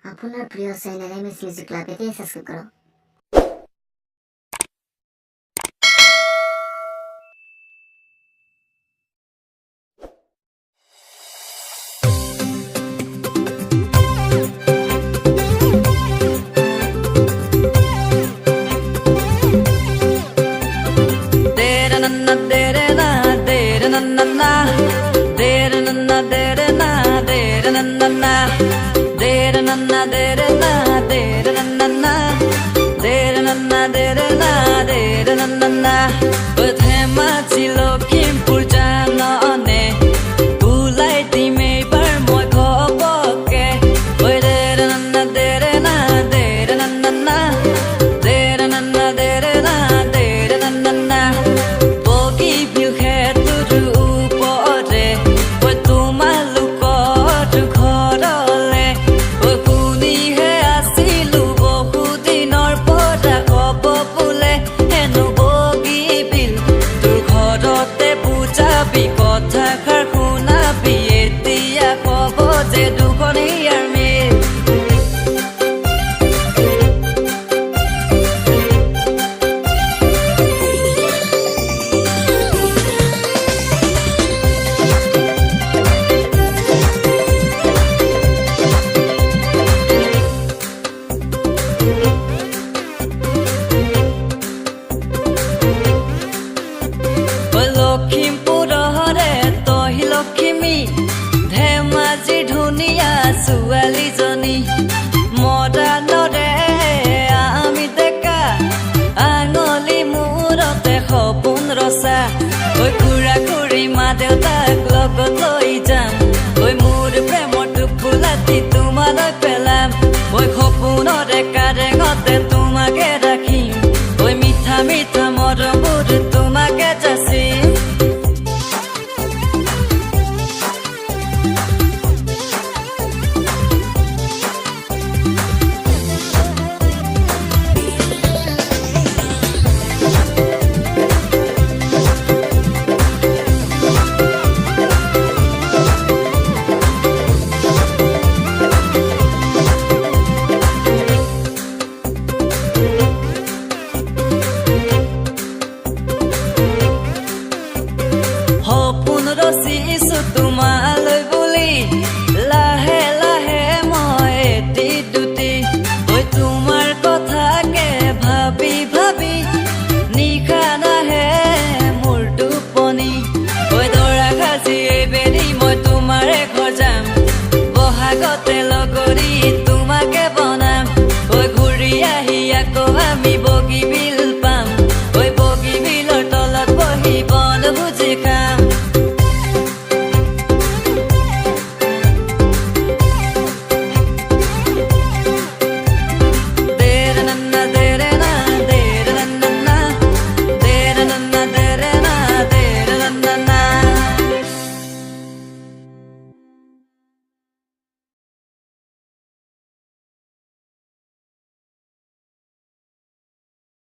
আপোনাৰ প্ৰিয় channel MS music club এতিয়া সাবস্ক্ৰাইব কৰক। ছোৱালীজনী মৰাণৰে আমি ডেকা আঙলি মূৰতে সপোন ৰচা ঐ খুৰা খুৰী মা দেউতাক লগত লৈ যাম ঐ মোৰ প্ৰেমৰ টোপোলাটি তোমালৈ পেলাম ঐ সপোনৰে কাৰেঙতে তোমাকে ৰাখিম ঐ মিঠা মিঠা মৰমবোৰ তোমাকে যাচিম সপোন ৰচিছো তোমাৰ